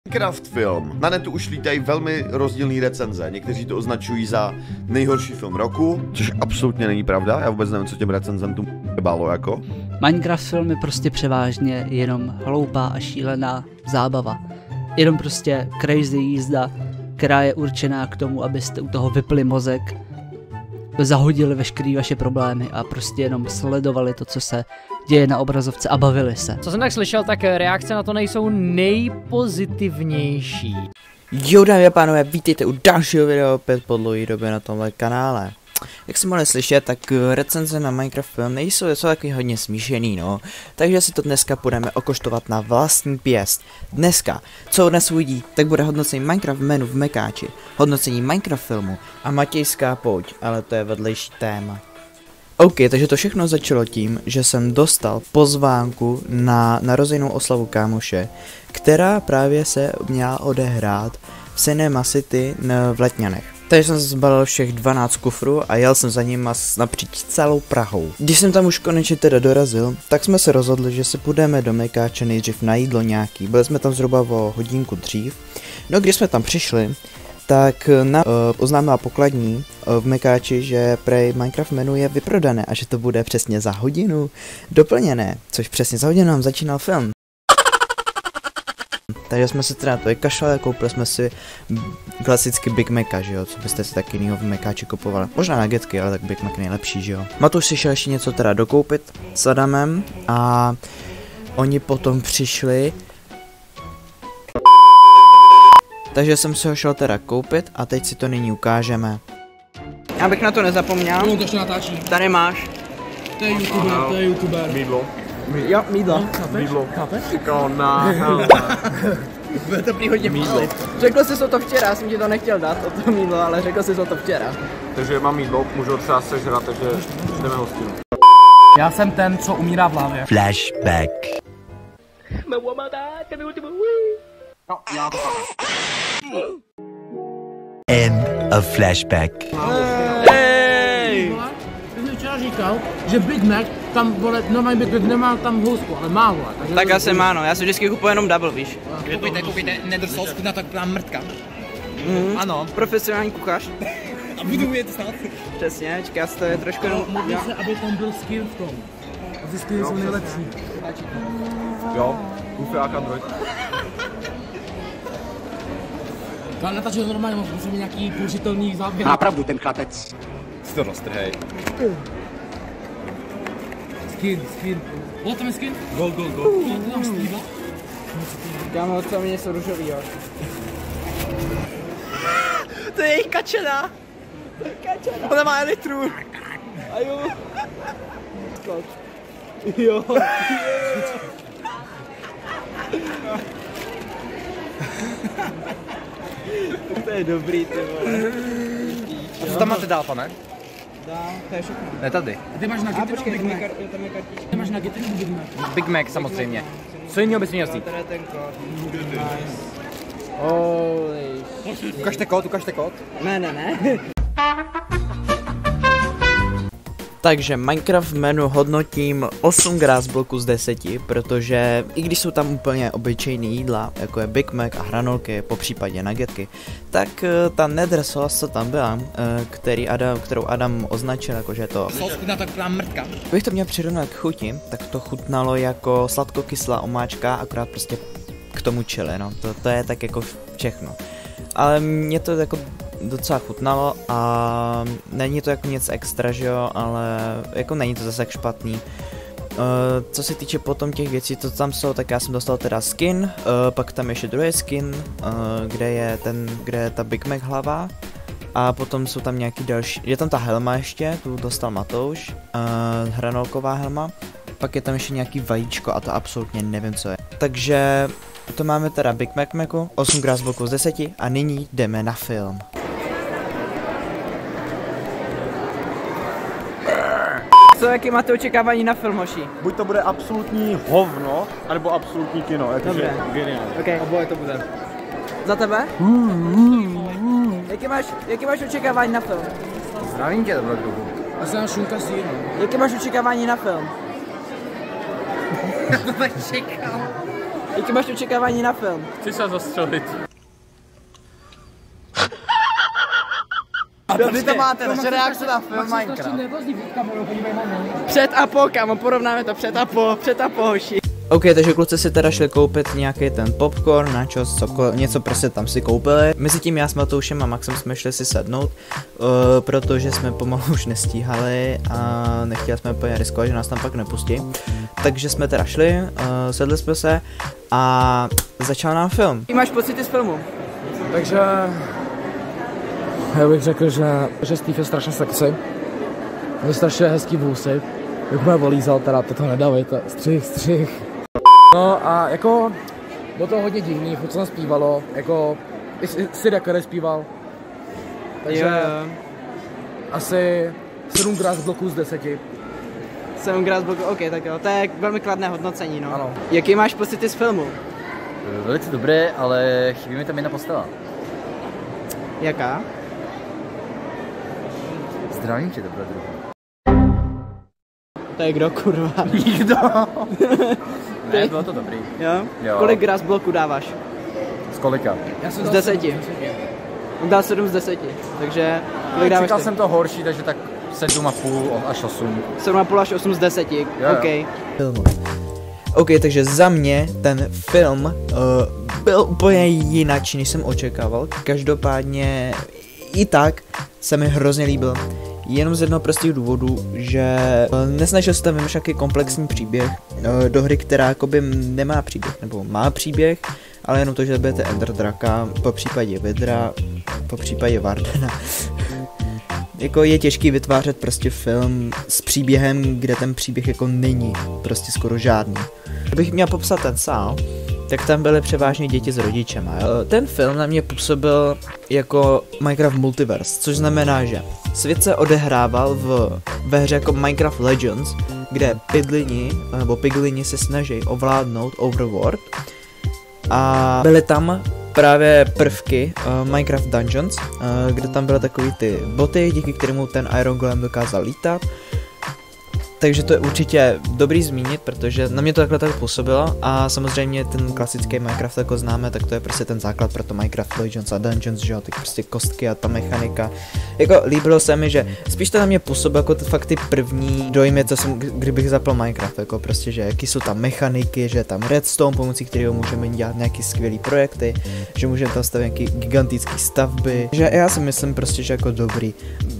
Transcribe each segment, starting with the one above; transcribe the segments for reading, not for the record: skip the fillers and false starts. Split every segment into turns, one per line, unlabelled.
Minecraft film. Na netu už lítají velmi rozdílné recenze. Někteří to označují za nejhorší film roku, což absolutně není pravda. Já vůbec nevím, co těm recenzentům bálo jako.
Minecraft film je prostě převážně jenom hloupá a šílená zábava. Jenom prostě crazy jízda, která je určená k tomu, abyste u toho vypli mozek, zahodili veškeré vaše problémy a prostě jenom sledovali to, co se děje na obrazovce a bavili se.
Co jsem tak slyšel, tak reakce na to nejsou nejpozitivnější.
Jo, dámy a pánové, vítejte u dalšího videa opět po dlouhé době na tomhle kanále. Jak jste mohli slyšet, tak recenze na Minecraft film jsou takový hodně smíšený, no. Takže si to dneska budeme okoštovat na vlastní pěst. Dneska, co dnes uvidí, tak bude hodnocení Minecraft menu v Mekáči, hodnocení Minecraft filmu a Matějská pouť, ale to je vedlejší téma. OK, takže to všechno začalo tím, že jsem dostal pozvánku na narozenou oslavu kámoše, která právě se měla odehrát v Cinema City v Letňanech. Takže jsem zbalil všech 12 kufrů a jel jsem za nima napříč celou Prahou. Když jsem tam už konečně teda dorazil, tak jsme se rozhodli, že se půjdeme do Mekáče nejdřív na jídlo nějaký. Byli jsme tam zhruba o hodinku dřív. No když jsme tam přišli, tak oznámila pokladní v Mekáči, že prej Minecraft menu je vyprodané a že to bude přesně za hodinu doplněné, což přesně za hodinu nám začínal film. Takže jsme si teda to vykašlali, koupili jsme si klasicky Big Maca, že jo, co byste si taky jinýho v Mekáči kupovali. Možná nuggetky, ale tak Big Mac nejlepší, že jo. Matuš si šel ještě něco teda dokoupit s Adamem a oni potom přišli. Takže jsem si ho šel teda koupit a teď si to nyní ukážeme. Abych na to nezapomněl.
No, to ještě natáčí.
Tady máš.
To je youtuber, to je youtuber.
Mídlo.
Jo, mídlo.
Mídlo.
Chápeš?
Bude to prý hodně mídlo. Řekl jsi to včera, já jsem ti to nechtěl dát, to mídlo, ale řekl jsi to včera.
Takže mám mídlo, můžu ho třeba sežrat, takže jdeme hostinu.
Já jsem ten, co umírá v hlavě.
Flashback.
No, já to
End of flashback.
Hej! Ty jsi včera říkal, že Big Mac tam, vole, normální Big Mac nemá tam housku, ale má, vole.
Tak asi má, no, já si vždycky kupuji jenom double, víš.
Kupujte nether sauce, chutná tak plná mrtka. Ano.
Profesionální kuchař.
A budu umět snad.
Přesně, čeká se to je trošku jenom...
Modlí se, aby tam byl skill v tom. A ty skilly jsou nejlepší.
Jo, Ufeák Android.
Ale natáčet normálně, musíme nějaký použitelný záběr.
Má pravdu ten chlapec.
Si to roztrhej.
Skin. O, tam je skin?
Gold.
Ty tam Steve?
Kámo, co mě jsou růžový, jo. To je jejich kačena. Ona má elitru. A jo. Jo. To je dobrý, ty vole.
Co tam máte dál, pane?
Dá, to je všechno.
Ne tady.
A ty máš na
A
Gity
počkej,
Big Mac?
tam je kartička.
Ty máš na Gity nebo Big Mac?
Big Mac samozřejmě. Co jiného bys měl vzít?
Tady je ten kód. Nice. Holy shit.
Ukažte kód.
Ne. Takže Minecraft menu hodnotím 8 gráz bloků z 10, protože i když jsou tam úplně obyčejný jídla, jako je Big Mac a hranolky, po případě nuggetky, tak ta nether sauce, co tam byla, kterou Adam označil, jakože to...
Sauce chutná tak plná mrtka.
Kdybych to měl přirovnat k chuti, tak to chutnalo jako sladkokyslá omáčka, akorát prostě k tomu chili, no. To je tak jako všechno. Ale mě to jako docela chutnalo a není to jako nic extra, že jo, ale jako není to zase tak špatný. Co se týče potom těch věcí, co tam jsou, tak já jsem dostal teda skin, pak tam ještě druhý skin, kde je ta Big Mac hlava. A potom jsou tam nějaký další, je tam ta helma ještě, tu dostal Matouš, hranolková helma. Pak je tam ještě nějaký vajíčko a to absolutně nevím, co je. Takže to máme teda Big Macu, 8 gráz bloků z 10 a nyní jdeme na film. Co, jaký máte očekávání na film, hoši?
Buď to bude absolutní hovno, anebo absolutní kino, jakože geniální.
Okay.
Oboje to bude.
Za tebe? Jaký máš očekávání na film?
Zdravím tě, dobrodruhu.
A jsem šunka sír.
Jaké máš očekávání na film?
To tak čekal.
Jaký máš očekávání na film?
Chci se zastřelit.
Vy to máte, naše reakce na film Minecraft. Před a po, kámo, porovnáme to před a po, hoši. OK, takže kluci si teda šli koupit nějaký ten popcorn, nachos, něco prostě tam si koupili. Mezitím já s Matoušem a Maxem jsme šli si sednout, protože jsme pomalu už nestíhali a nechtěli jsme úplně riskovat, že nás tam pak nepustí. Takže jsme teda šli, sedli jsme se a začal nám film. Jaký máš pocity z filmu?
Takže já bych řekl, že Steve je strašně sexy. Je strašně hezký vůsy. Jak mě volízal, teda toto nedávejte. Střih. No a jako, bylo to hodně divný, co tam zpívalo, jako, i Sid který zpíval. Takže asi 7x z bloku z 10.
7x z bloku, OK, tak jo, to je velmi kladné hodnocení, no.
Ano.
Jaký máš pocity z filmu?
Velice dobré, ale chybí mi tam jedna postava.
Jaká?
Zdravím tě, dobrodruhu.
To je kdo, kurva?
Nikdo. Ne, bylo to dobrý.
Jo? Kolik gras bloku dáváš?
Z kolika?
Z 10. On dal 7 z 10, takže kolik dáváš?
Čekal jsem to horší, takže tak 7,5 až 8.
7,5 až 8 z 10, OK.
OK, takže za mě ten film byl úplně jináčí, než jsem očekával. Každopádně i tak se mi hrozně líbil. Jenom z jednoho prostých důvodu, že nesnažil se tam vymýšlet jaký komplexní příběh do hry, která jakoby nemá příběh, nebo má příběh, ale jenom to, že budete Ender Draka, po případě Vidra, po případě Vardena. Jako je těžký vytvářet prostě film s příběhem, kde ten příběh jako není prostě skoro žádný. Kdybych měl popsat ten sál, tak tam byly převážně děti s rodičema. Ten film na mě působil jako Minecraft Multiverse, což znamená, že svět se odehrával ve hře jako Minecraft Legends, kde piglini se snaží ovládnout Overworld a byly tam právě prvky Minecraft Dungeons, kde tam byly takový ty boty, díky kterému ten Iron Golem dokázal lítat. Takže to je určitě dobrý zmínit, protože na mě to takhle tak působilo a samozřejmě ten klasický Minecraft, jako známe, tak to je prostě ten základ pro to Minecraft Legends a Dungeons, že jo, ty prostě kostky a ta mechanika. Jako líbilo se mi, že spíš to na mě působilo jako fakt ty první dojmy, co jsem, kdybych zapl Minecraft, jako prostě, že jaký jsou tam mechaniky, že je tam redstone, pomocí kterého můžeme dělat nějaký skvělý projekty, že můžeme tam stavět nějaký gigantický stavby, že já si myslím prostě, že jako dobrý.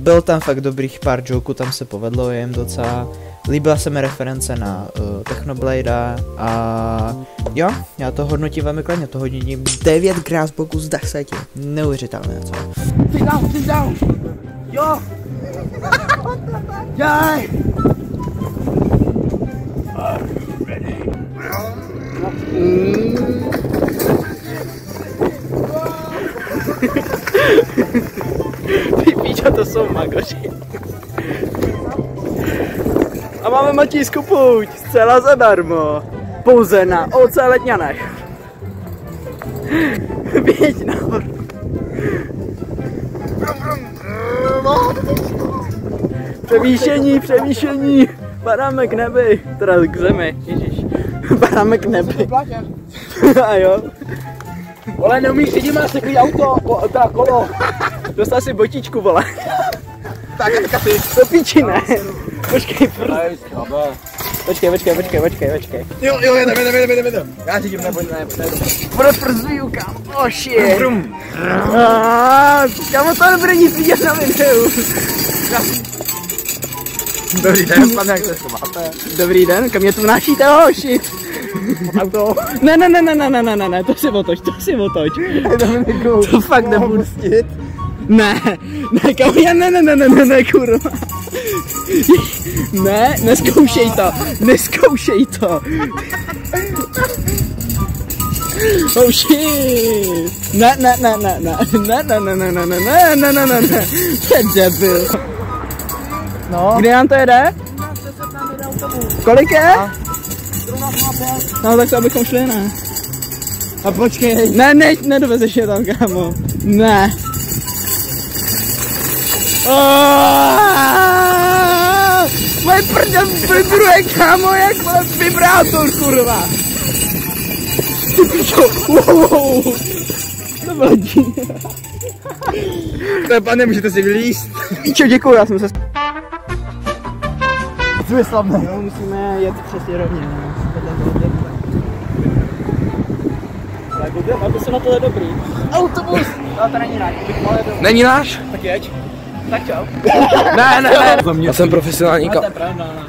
Byl tam fakt dobrých pár joků, tam se povedlo jim docela. Líbila se mi reference na Technoblade a jo, já to hodnotím velmi kladně, to hodnotím 9 grásbloků z 10. Neuvěřitelné, co?
Sit down! Jo! Jaj!
Ty píčo, to jsou magoři. A máme Matísku pouť, zcela zadarmo. Pouze na OC Letňanech. Běď nahoru. Převýšení. Padáme k nebi. Teda k zemi, ježiš. Padáme k nebi. A jo.
Vole, neumíš řídit, máš takový auto, teda kolo.
Dostal si botičku, vole.
Tak, ty.
To píči, ne. Počkej, Počkej.
Jo, jdem. Já řídím, neboj.
Prozvíju, kámo, oh shit. Kámo, to nebude nic vidět na videu.
Dobrý den, pane, jak to máte?
Dobrý den, kam mě tu vnášíte, oh shit.
Auto.
Ne, to si otoč. To fakt nebudu. Ne, kámo, ne, kurva. Ne, neskoušej to. Oh shit. Ne. To je debil.
No.
Kde nám to jede? Kolik je? No tak to abychom šli, ne?
A počkej.
Ne, nedovezeš je tam, kámo. Ne. Moje prdel vibruje, kámo, jak vibrátor, kurva.
Pane, můžete si vylíst.
Píčo, děkuju, já jsem se...
Co je slavné?
No, musíme jet přesně rovně, no. Aby se na to je dobrý. Autobus! No, to není náš,
Není náš?
tak jeď. Tak čau.
Ne. Já jsem profesionální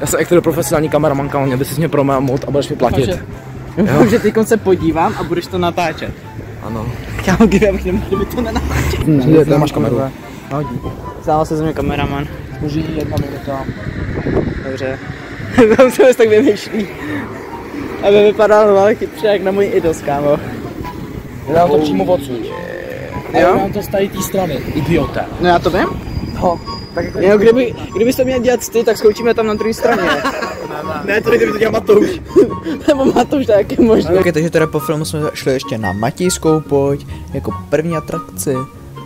Já jsem profesionální kameramanka, on by si mě promamut a budeš mi platit.
Takže teď se podívám a budeš to natáčet.
Ano.
Kámo, kdybych nemohl, kdyby to nenatáčet.
Kde máš kameru?
Stál se ze mě kameraman.
Může 1 minuta.
Dobře. Tam se mi tak vymýšlí. Aby vypadal ale chytře jak na můj idos, kámo.
Dám to přímo odsud.
Jo?
Dám to z tady té strany, idiote.
No já to vím.
No.
Tak jo, kdybys to měl dělat ty, tak skočíme tam na druhé straně.
Ne, to nejde, to dělá Matouš.
Nebo Matouš, tak je možné. Ok, takže teda po filmu jsme šli ještě na Matějskou pouť. Jako první atrakci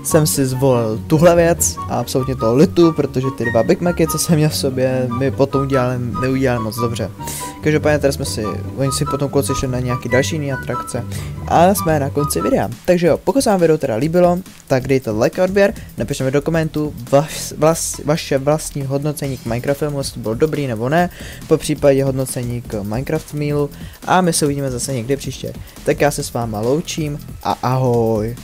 jsem si zvolil tuhle věc a absolutně to litu, protože ty 2 Big Macy, co jsem měl v sobě, mi potom neudělali moc dobře. Každopádně tady oni si potom kluci šli na nějaký další jiný atrakce a jsme na konci videa. Takže jo, pokud se vám video teda líbilo, tak dejte like a odběr, napište mi do komentů vaše vlastní hodnocení k Minecraft filmu, jestli to bylo dobrý nebo ne, po případě hodnocení k Minecraft Mealu a my se uvidíme zase někdy příště. Tak já se s váma loučím a ahoj.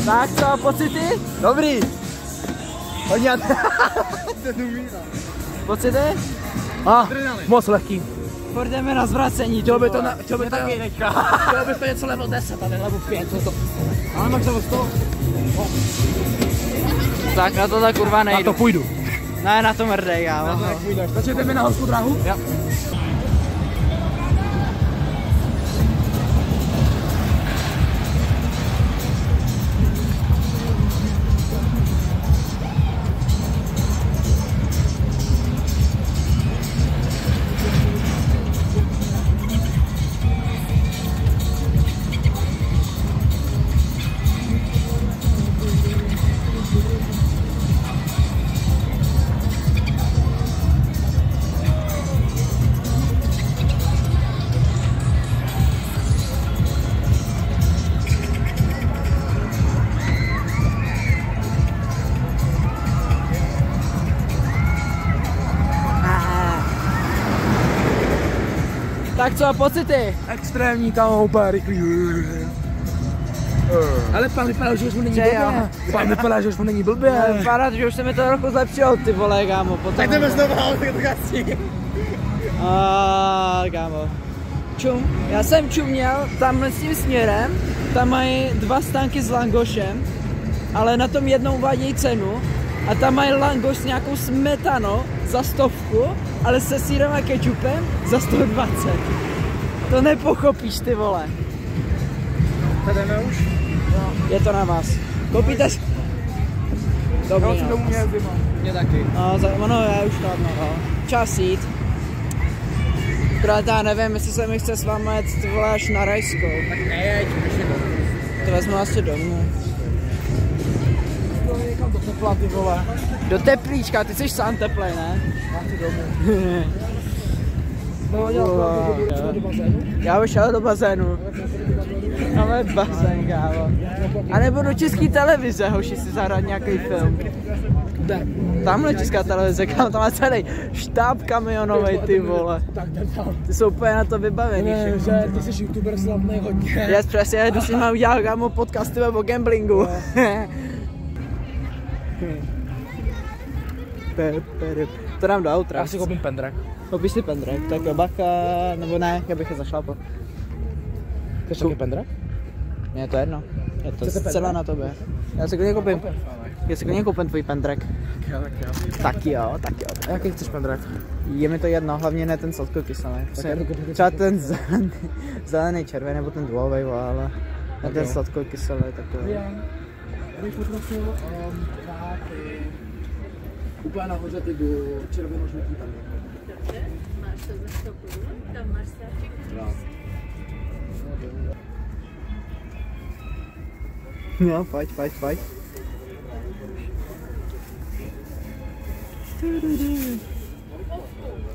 Tak co, pocity?
Dobrý. Hodně.
Pocity?
Moc lehký.
Furt jdeme na zvracení.
Chtěl by to
taky teďka.
Chtěl bys to něco level 10 a ne level 5.
Ale máš level 100. Tak na to tak kurva nejdu.
Na to půjdu.
Ne, na to mrdej, já.
Na to jak půjdeš. Takže jdeme na horskou dráhu?
Jo. Tak co, pocity?
Extrémní, kámo, úplně rychlý. Ale pan vypadá, že už mu není blbě. Pan vypadá, že už mu není blbě.
Vypadá, že už se mi to trochu zlepšilo, ty vole, kámo.
Tak jdeme znovu, ale tak to gasí.
Kámo. Já jsem čuměl tamhle s tím směrem, tam mají 2 stánky s langošem, ale na tom jednou uvádějí cenu a tam mají langoš s nějakou smetanou za 100, ale se sýrem a kečupem za 120. To nepochopíš, ty vole.
Jdeme už?
Je to na vás. Koupíte si... Dobrý,
domů mě je zima. Mě taky.
No, já už chladno, no. Čas jít. Akorát já nevím, jestli se mi chce s vámi jet, ty vole, až na rajskou.
Tak nejeď, ještě domů.
To vezmu asi domů.
Někam do tepla, ty vole.
Do teplíčka, ty jsi sám teplej, ne?
Já chci domů.
Do bazénu? Já už šel do bazénu. Máme bazén, kámo. A nebo do české televize, hoši, si zahrát nějaký film.
Kde?
Tamhle česká televize, kámo, tam má celý štáb kamionovej, ty vole.
Tak jdem tam.
Ty jsou úplně na to vybavený.
Ne, že ty jsi youtuber slavný hodně.
Yes, přesně, jdu s nima udělat, kámo, podcasty o gamblingu. To dám do outra.
Já si koupím pendrek.
Koupíš si pendrek, tak jo, bacha, nebo ne, já bych je zašlapal.
Chceš taky pendrek?
Mně je to jedno, je to zcela na tobě. Já si klidně koupím tvůj pendrek. Tak jo.
A jaký chceš pendrek?
Je mi to jedno, hlavně ne ten sladkokyselý. Třeba ten zelený, červený, nebo ten dvouvej, ale ne ten sladkokyselý, takový.
Bych poprosil úplně nahoře ty červeno-žlutý pendrek.
Máš to za 100 korun? Tam máš sáček?
Jo, pojď.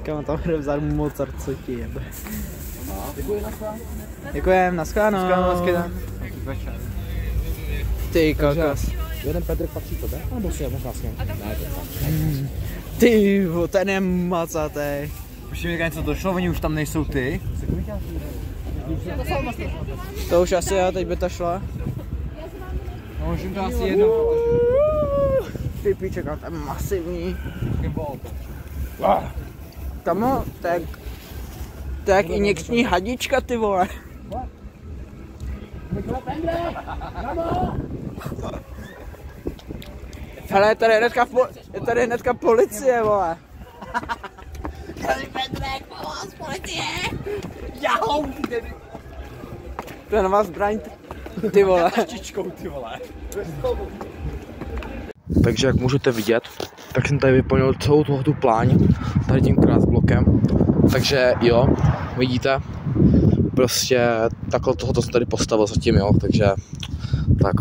Kam tam bude vzát Mozart, co ti jebe.
Děkuji, naschledanou.
Děkujem, naschledanou. Ty kokos.
Jeden pendrek patří tobě? Nebo si je možná s ním? Ne, to
Ty, ten je macatej.
Už mi něco došlo, oni už tam nejsou ty.
To už asi jo, teď by to šlo.
No, už jim to asi jedno.
Ty píček, ale to je masivní. Kamo, to je jak injekční hadička, ty vole. Hele, je tady hnedka policie, vole. Pendrek, pomoc, policie! Jau! To je nová zbraň, ty vole.
Ty vole.
Takže jak můžete vidět, tak jsem tady vyplnil celou tu pláň tady tím krásblokem. Takže jo, vidíte, prostě takhle tohoto jsem tady postavil zatím, jo, takže tak.